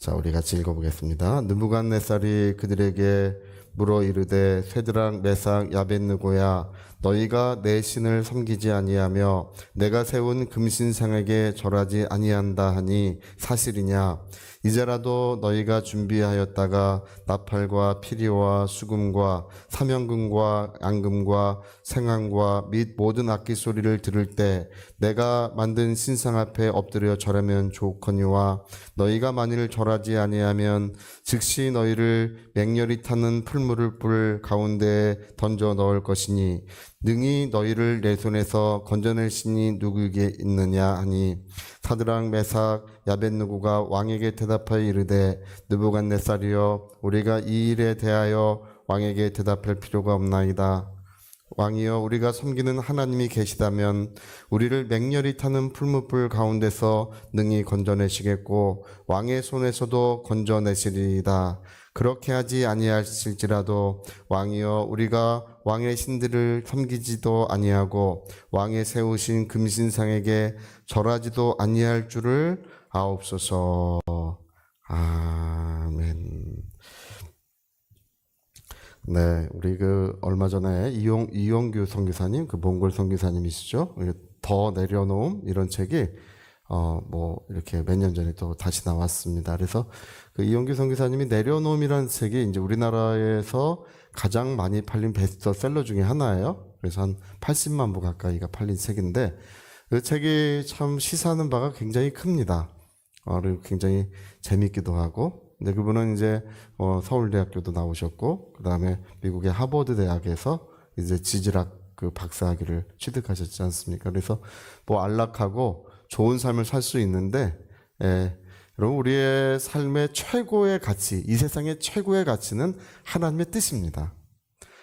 자, 우리 같이 읽어보겠습니다. 느부갓네살이 그들에게 물어 이르되 세드락 메삭 야벳느고야 너희가 내 신을 섬기지 아니하며 내가 세운 금신상에게 절하지 아니한다 하니 사실이냐? 이제라도 너희가 준비하였다가 나팔과 피리와 수금과 사면금과 앙금과 생황과 및 모든 악기 소리를 들을 때 내가 만든 신상 앞에 엎드려 절하면 좋거니와 너희가 만일 절하지 아니하면 즉시 너희를 맹렬히 타는 풀무를 불 가운데에 던져 넣을 것이니 능히 너희를 내 손에서 건져낼 신이 누구에게 있느냐 하니 사드락 메삭 야벳느고가 왕에게 대답하여 이르되 느부갓네살이여 우리가 이 일에 대하여 왕에게 대답할 필요가 없나이다. 왕이여 우리가 섬기는 하나님이 계시다면 우리를 맹렬히 타는 풀무불 가운데서 능히 건져내시겠고 왕의 손에서도 건져내시리이다. 그렇게 하지 아니하실지라도 왕이여 우리가 왕의 신들을 섬기지도 아니하고 왕의 세우신 금신상에게 절하지도 아니할 줄을 아옵소서. 아멘. 네, 우리 얼마 전에 이용규 선교사님, 몽골 선교사님이시죠? 더 내려놓음 이런 책이 이렇게 몇 년 전에 또 다시 나왔습니다. 그래서 이용규 선교사님이 내려놓음이라는 책이 이제 우리나라에서 가장 많이 팔린 베스트셀러 중에 하나예요. 그래서 한 80만 부 가까이가 팔린 책인데 그 책이 참 시사하는 바가 굉장히 큽니다. 그리고 굉장히 재밌기도 하고. 근데 그분은 이제 서울대학교도 나오셨고 그 다음에 미국의 하버드 대학에서 이제 지질학 박사학위를 취득하셨지 않습니까? 그래서 안락하고 좋은 삶을 살 수 있는데, 여러분 우리의 삶의 최고의 가치, 이 세상의 최고의 가치는 하나님의 뜻입니다.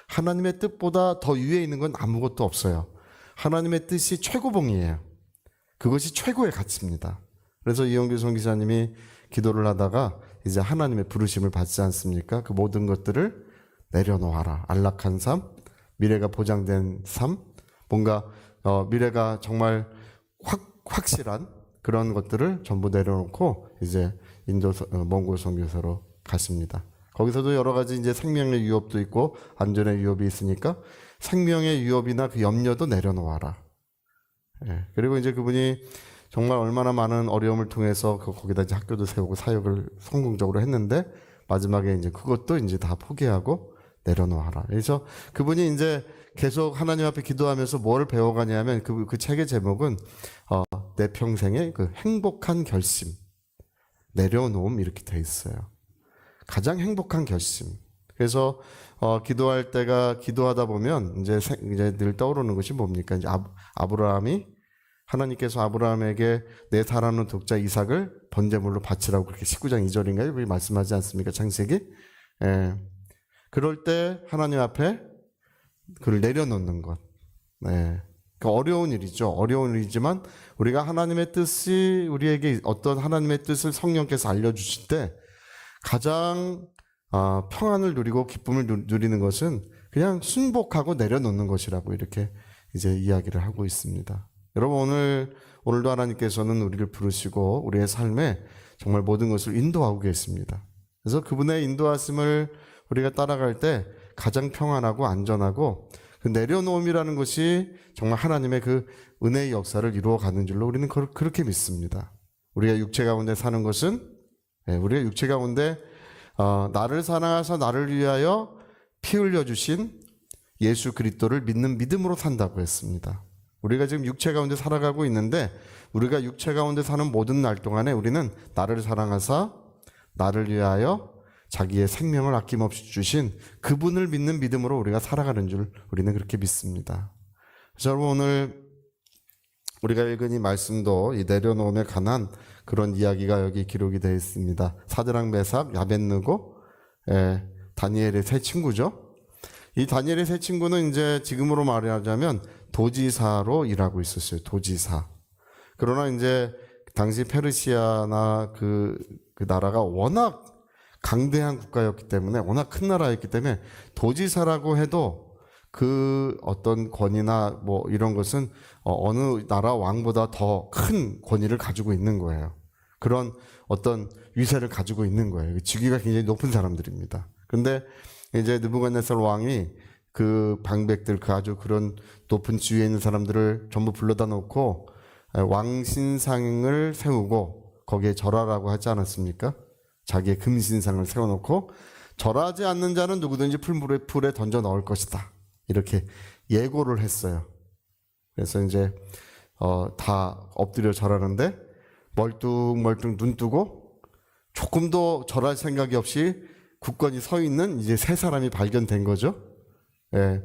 하나님의 뜻보다 더 위에 있는 건 아무것도 없어요. 하나님의 뜻이 최고봉이에요. 그것이 최고의 가치입니다. 그래서 이용규 선교사님이 기도를 하다가 이제 하나님의 부르심을 받지 않습니까? 그 모든 것들을 내려놓아라. 안락한 삶, 미래가 보장된 삶, 뭔가 미래가 정말 확실한 그런 것들을 전부 내려놓고 이제 몽골 선교사로 가십니다. 거기서도 여러 가지 이제 생명의 위협도 있고 안전의 위협이 있으니까 생명의 위협이나 그 염려도 내려놓아라. 그리고 이제 그분이 정말 얼마나 많은 어려움을 통해서 거기다 이제 학교도 세우고 사역을 성공적으로 했는데 마지막에 이제 그것도 이제 다 포기하고 내려놓아라. 그래서 그분이 이제 계속 하나님 앞에 기도하면서 뭘 배워가냐면 그 책의 제목은 내 평생의 그 행복한 결심, 내려놓음 이렇게 돼 있어요. 가장 행복한 결심. 그래서 기도할 때가 기도하다 보면 이제 늘 떠오르는 것이 뭡니까? 이제 아브라함이 하나님께서 아브라함에게 내 사랑하는 독자 이삭을 번제물로 바치라고 그렇게 19장 2절인가요? 그렇게 말씀하지 않습니까? 창세기? 그럴 때 하나님 앞에 그를 내려놓는 것. 어려운 일이죠. 어려운 일이지만 우리가 하나님의 뜻이 우리에게 어떤 하나님의 뜻을 성령께서 알려주실 때 가장 평안을 누리고 기쁨을 누리는 것은 그냥 순복하고 내려놓는 것이라고 이렇게 이제 이야기를 하고 있습니다. 여러분 오늘도 하나님께서는 우리를 부르시고 우리의 삶에 정말 모든 것을 인도하고 계십니다. 그래서 그분의 인도하심을 우리가 따라갈 때 가장 평안하고 안전하고 그 내려놓음이라는 것이 정말 하나님의 그 은혜의 역사를 이루어가는 줄로 우리는 그렇게 믿습니다. 우리가 육체 가운데 사는 것은 우리가 육체 가운데 나를 사랑하사 나를 위하여 피 흘려주신 예수 그리스도를 믿는 믿음으로 산다고 했습니다. 우리가 지금 육체 가운데 살아가고 있는데 우리가 육체 가운데 사는 모든 날 동안에 우리는 나를 사랑하사 나를 위하여 자기의 생명을 아낌없이 주신 그분을 믿는 믿음으로 우리가 살아가는 줄 우리는 그렇게 믿습니다. 그래서 여러분 오늘 우리가 읽은 이 말씀도 이 내려놓음에 관한 그런 이야기가 여기 기록이 되어 있습니다. 사드락 메삭 야벳느고 다니엘의 세 친구죠. 이 다니엘의 세 친구는 이제 지금으로 말하자면 도지사로 일하고 있었어요. 도지사. 그러나 이제 당시 페르시아나 그 나라가 워낙 강대한 국가였기 때문에 워낙 큰 나라였기 때문에 도지사라고 해도 그 어떤 권위나 이런 것은 어느 나라 왕보다 더 큰 권위를 가지고 있는 거예요. 그런 어떤 위세를 가지고 있는 거예요. 직위가 굉장히 높은 사람들입니다. 근데 이제 느부갓네살 왕이 그 방백들, 그 아주 그런 높은 지위에 있는 사람들을 전부 불러다 놓고 왕신상을 세우고 거기에 절하라고 하지 않았습니까? 자기의 금신상을 세워놓고 절하지 않는 자는 누구든지 풀에 던져 넣을 것이다. 이렇게 예고를 했어요. 그래서 이제 다 엎드려 절하는데 멀뚱멀뚱 눈 뜨고 조금도 절할 생각이 없이 굳건히 서 있는 이제 세 사람이 발견된 거죠. 예.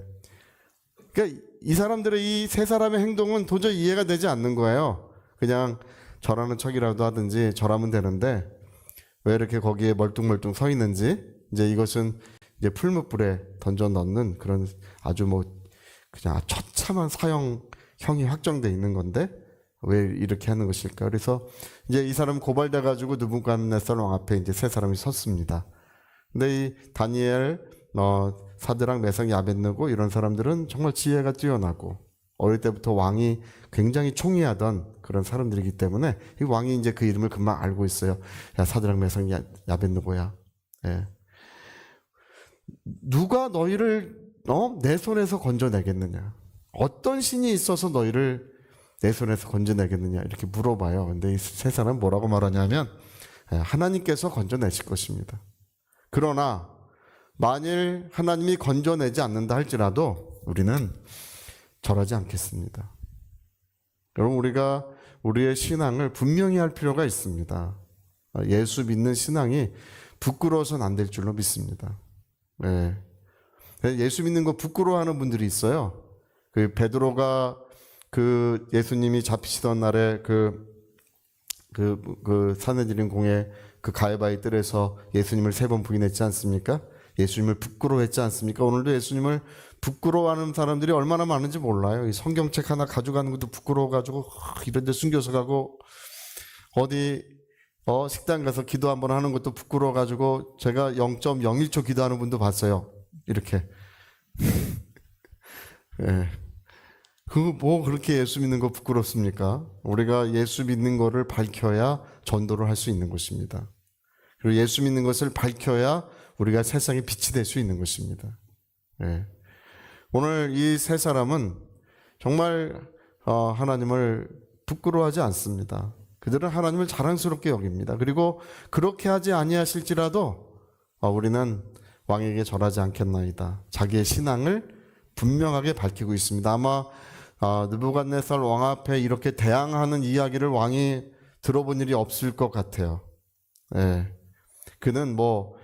그러니까 이 사람들의 이 세 사람의 행동은 도저히 이해가 되지 않는 거예요. 그냥 절하는 척이라도 하든지 절하면 되는데 왜 이렇게 거기에 멀뚱멀뚱 서 있는지, 이제 이것은 이제 풀무불에 던져 넣는 그런 아주 뭐 그냥 처참한 사형형이 확정돼 있는 건데 왜 이렇게 하는 것일까? 그래서 이제 이 사람 고발돼 가지고 느부갓네살 왕 앞에 이제 세 사람이 섰습니다. 근데 이 다니엘, 사드락, 메삭, 아벳느고 이런 사람들은 정말 지혜가 뛰어나고 어릴 때부터 왕이 굉장히 총애하던 그런 사람들이기 때문에 이 왕이 이제 그 이름을 금방 알고 있어요. 야, 사드락, 메삭, 아벳느고야. 예. 누가 너희를 내 손에서 건져내겠느냐? 어떤 신이 있어서 너희를 내 손에서 건져내겠느냐? 이렇게 물어봐요. 근데 이 세 사람은 뭐라고 말하냐면 하나님께서 건져내실 것입니다. 그러나 만일 하나님이 건져내지 않는다 할지라도 우리는 절하지 않겠습니다. 여러분, 우리가 우리의 신앙을 분명히 할 필요가 있습니다. 예수 믿는 신앙이 부끄러워서는 안 될 줄로 믿습니다. 네. 예수 믿는 거 부끄러워하는 분들이 있어요. 그 베드로가 그 예수님이 잡히시던 날에 그 사내들인 공회 그 가야바의 뜰에서 예수님을 3번 부인했지 않습니까? 예수님을 부끄러워했지 않습니까? 오늘도 예수님을 부끄러워하는 사람들이 얼마나 많은지 몰라요. 이 성경책 하나 가져가는 것도 부끄러워가지고 이런 데 숨겨서 가고, 어디 식당 가서 기도 한번 하는 것도 부끄러워가지고 제가 0.01초 기도하는 분도 봤어요. 이렇게. 예. 뭐 그렇게 예수 믿는 거 부끄럽습니까? 우리가 예수 믿는 거를 밝혀야 전도를 할 수 있는 것입니다. 그리고 예수 믿는 것을 밝혀야 우리가 세상에 빛이 될 수 있는 것입니다. 예. 오늘 이 세 사람은 정말 하나님을 부끄러워하지 않습니다. 그들은 하나님을 자랑스럽게 여깁니다. 그리고 그렇게 하지 아니하실지라도 우리는 왕에게 절하지 않겠나이다. 자기의 신앙을 분명하게 밝히고 있습니다. 아마 느부갓네살 왕 앞에 이렇게 대항하는 이야기를 왕이 들어본 일이 없을 것 같아요. 예. 그는 뭐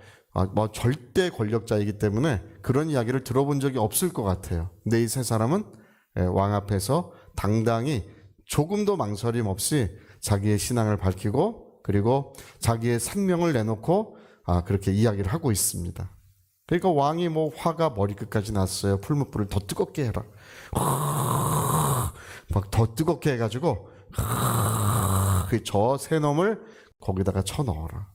절대 권력자이기 때문에 그런 이야기를 들어본 적이 없을 것 같아요. 근데 이 세 사람은 왕 앞에서 당당히 조금도 망설임 없이 자기의 신앙을 밝히고 그리고 자기의 생명을 내놓고 그렇게 이야기를 하고 있습니다. 그러니까 왕이 뭐 화가 머리끝까지 났어요. 풀무불을 더 뜨겁게 해라. 막 더 뜨겁게 해가지고 저 새 놈을 거기다가 쳐넣어라.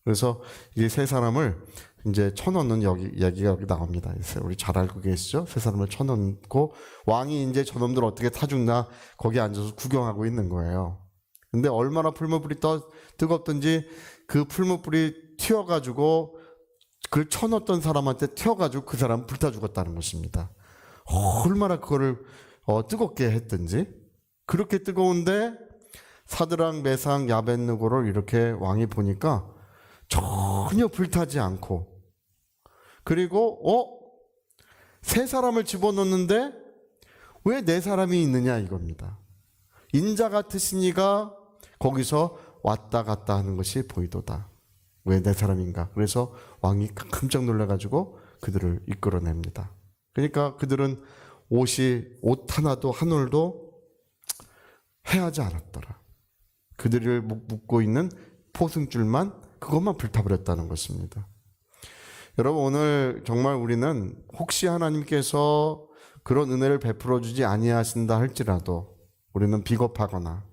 그래서 이 세 사람을 이제 쳐넣는 얘기가 여기 나옵니다. 우리 잘 알고 계시죠? 세 사람을 쳐넣고 왕이 이제 저놈들 어떻게 타 죽나 거기 앉아서 구경하고 있는 거예요. 근데 얼마나 풀무불이 뜨겁든지 그 풀무불이 튀어가지고 그걸 쳐넣었던 사람한테 튀어가지고 그 사람 불타 죽었다는 것입니다. 얼마나 그거를 뜨겁게 했든지. 그렇게 뜨거운데 사드락, 메삭, 아벳느고를 이렇게 왕이 보니까 전혀 불타지 않고, 그리고 세 사람을 집어넣는데 왜 네 사람이 있느냐 이겁니다. 인자 같으신 이가 거기서 왔다 갔다 하는 것이 보이도다. 왜 네 사람인가? 그래서 왕이 깜짝 놀라가지고 그들을 이끌어냅니다. 그러니까 그들은 옷 하나도 한 올도 해하지 않았더라. 그들을 묶고 있는 포승줄만 그것만 불타버렸다는 것입니다. 여러분, 오늘 정말 우리는 혹시 하나님께서 그런 은혜를 베풀어 주지 아니하신다 할지라도 우리는 비겁하거나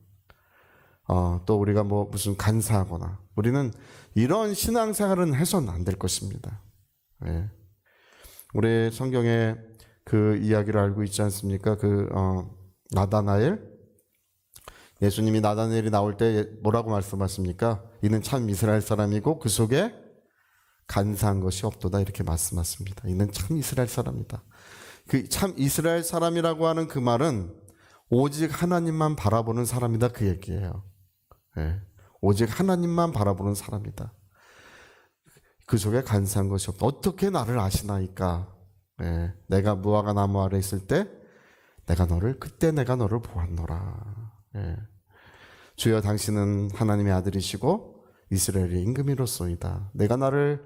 또 우리가 뭐 무슨 간사하거나 우리는 이런 신앙생활은 해서는 안 될 것입니다. 예. 우리 성경에 그 이야기를 알고 있지 않습니까? 나다나엘, 예수님이 나다나엘이 나올 때 뭐라고 말씀하십니까? 이는 참 이스라엘 사람이고 그 속에 간사한 것이 없도다, 이렇게 말씀하십니다. 이는 참 이스라엘 사람이다. 그 참 이스라엘 사람이라고 하는 그 말은 오직 하나님만 바라보는 사람이다, 그 얘기예요. 예. 오직 하나님만 바라보는 사람이다. 그 속에 간사한 것이 없다. 어떻게 나를 아시나이까? 예. 내가 무화과 나무 아래 있을 때 그때 내가 너를 보았노라. 예. 주여, 당신은 하나님의 아들이시고 이스라엘의 임금이로소이다. 내가 나를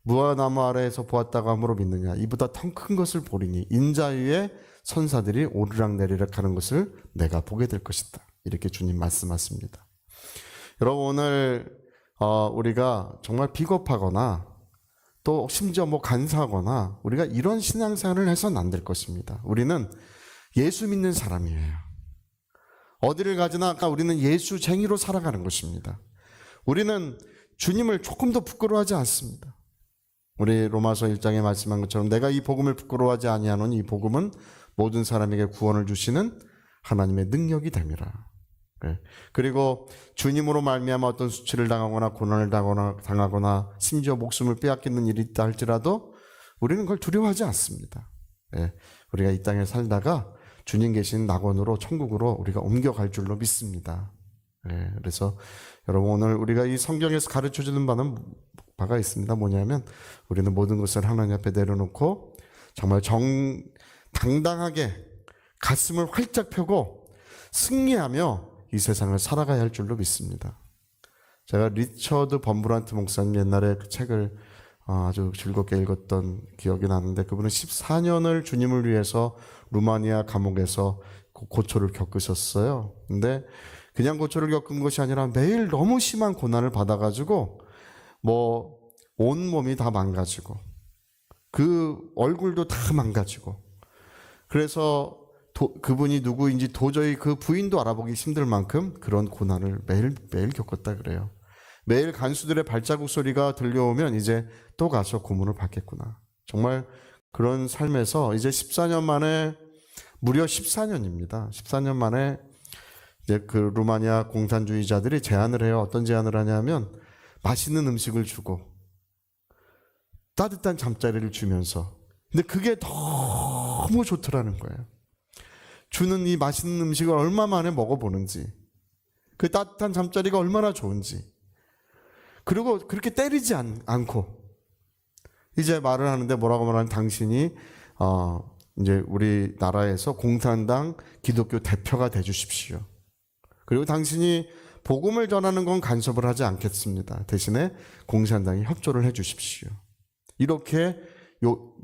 무화과나무 아래에서 보았다고 함으로 믿느냐? 이보다 더 큰 것을 보리니 인자 위에 선사들이 오르락내리락 하는 것을 내가 보게 될 것이다. 이렇게 주님 말씀하십니다. 여러분, 오늘 우리가 정말 비겁하거나 또 심지어 간사하거나 우리가 이런 신앙생활을 해서는 안 될 것입니다. 우리는 예수 믿는 사람이에요. 어디를 가지나 아까 우리는 예수쟁이로 살아가는 것입니다. 우리는 주님을 조금도 부끄러워하지 않습니다. 우리 로마서 1장에 말씀한 것처럼 내가 이 복음을 부끄러워하지 아니하노니 이 복음은 모든 사람에게 구원을 주시는 하나님의 능력이 됨이라. 그리고 주님으로 말미암아 어떤 수치를 당하거나 고난을 당하거나 심지어 목숨을 빼앗기는 일이 있다 할지라도 우리는 그걸 두려워하지 않습니다. 우리가 이 땅에 살다가 주님 계신 낙원으로, 천국으로 우리가 옮겨갈 줄로 믿습니다. 그래서 여러분, 오늘 우리가 이 성경에서 가르쳐주는 바가 있습니다. 뭐냐면 우리는 모든 것을 하나님 앞에 내려놓고 정말 당당하게 가슴을 활짝 펴고 승리하며 이 세상을 살아가야 할 줄로 믿습니다. 제가 리처드 범브란트 목사님 옛날에 그 책을 아주 즐겁게 읽었던 기억이 나는데, 그분은 14년을 주님을 위해서 루마니아 감옥에서 고초를 겪으셨어요. 근데 그냥 고초를 겪은 것이 아니라 매일 너무 심한 고난을 받아가지고 온 몸이 다 망가지고 그 얼굴도 다 망가지고, 그래서 그분이 누구인지 도저히 그 부인도 알아보기 힘들 만큼 그런 고난을 매일 겪었다 그래요. 매일 간수들의 발자국 소리가 들려오면 이제 또 가서 고문을 받겠구나. 정말 그런 삶에서 이제 14년 만에, 무려 14년입니다. 14년 만에 이제 그 루마니아 공산주의자들이 제안을 해요. 어떤 제안을 하냐면 맛있는 음식을 주고 따뜻한 잠자리를 주면서, 근데 그게 너무 좋더라는 거예요. 주는 이 맛있는 음식을 얼마 만에 먹어보는지, 그 따뜻한 잠자리가 얼마나 좋은지, 그리고 그렇게 때리지 않고 이제 말을 하는데 뭐라고 말하는, 당신이 이제 우리나라에서 공산당 기독교 대표가 돼 주십시오. 그리고 당신이 복음을 전하는 건 간섭을 하지 않겠습니다. 대신에 공산당이 협조를 해 주십시오. 이렇게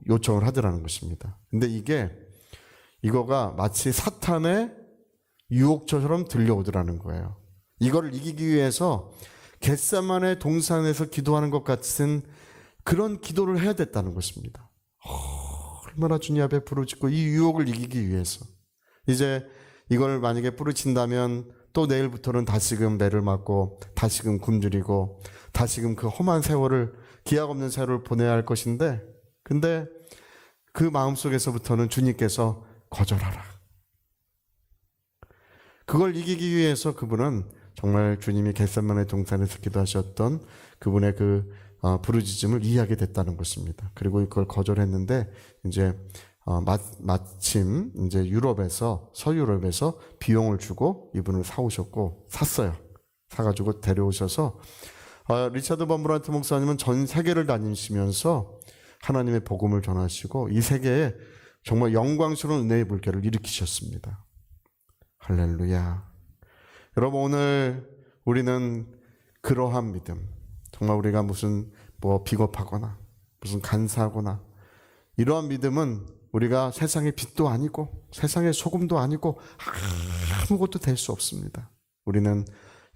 요청을 하더라는 것입니다. 근데 이거가 마치 사탄의 유혹처럼 들려오더라는 거예요. 이거를 이기기 위해서 겟세마네 동산에서 기도하는 것 같은 그런 기도를 해야 됐다는 것입니다. 얼마나 주님 앞에 부르짖고 이 유혹을 이기기 위해서. 이제 이걸 만약에 부르친다면 또 내일부터는 다시금 매를 맞고 다시금 굶주리고 다시금 그 험한 세월을, 기약 없는 세월을 보내야 할 것인데, 근데 그 마음속에서부터는 주님께서 거절하라. 그걸 이기기 위해서 그분은 정말 주님이 겟세마네 동산에서 기도하셨던 그분의 그 부르짖음을 이해하게 됐다는 것입니다. 그리고 그걸 거절했는데 이제 마침 이제 서유럽에서 비용을 주고 이분을 샀어요. 사가지고 데려오셔서 리차드 범브란트 목사님은 전 세계를 다니시면서 하나님의 복음을 전하시고 이 세계에 정말 영광스러운 은혜의 물결을 일으키셨습니다. 할렐루야. 여러분, 오늘 우리는 그러한 믿음, 정말 우리가 무슨 비겁하거나 무슨 간사하거나 이러한 믿음은 우리가 세상의 빛도 아니고 세상의 소금도 아니고 아무것도 될 수 없습니다. 우리는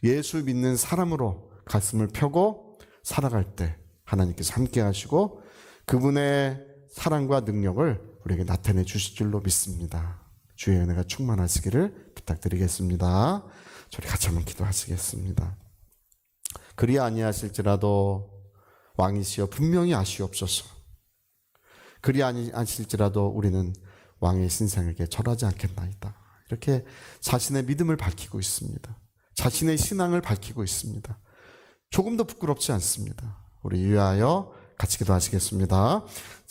예수 믿는 사람으로 가슴을 펴고 살아갈 때 하나님께서 함께 하시고 그분의 사랑과 능력을 우리에게 나타내 주실 줄로 믿습니다. 주의 은혜가 충만하시기를 부탁드리겠습니다. 저희 같이 한번 기도하시겠습니다. 그리 아니하실지라도 왕이시여 분명히 아시옵소서. 그리 아니하실지라도 우리는 왕의 신상에게 절하지 않겠나이다. 이렇게 자신의 믿음을 밝히고 있습니다. 자신의 신앙을 밝히고 있습니다. 조금도 부끄럽지 않습니다. 우리 위하여 같이 기도하시겠습니다.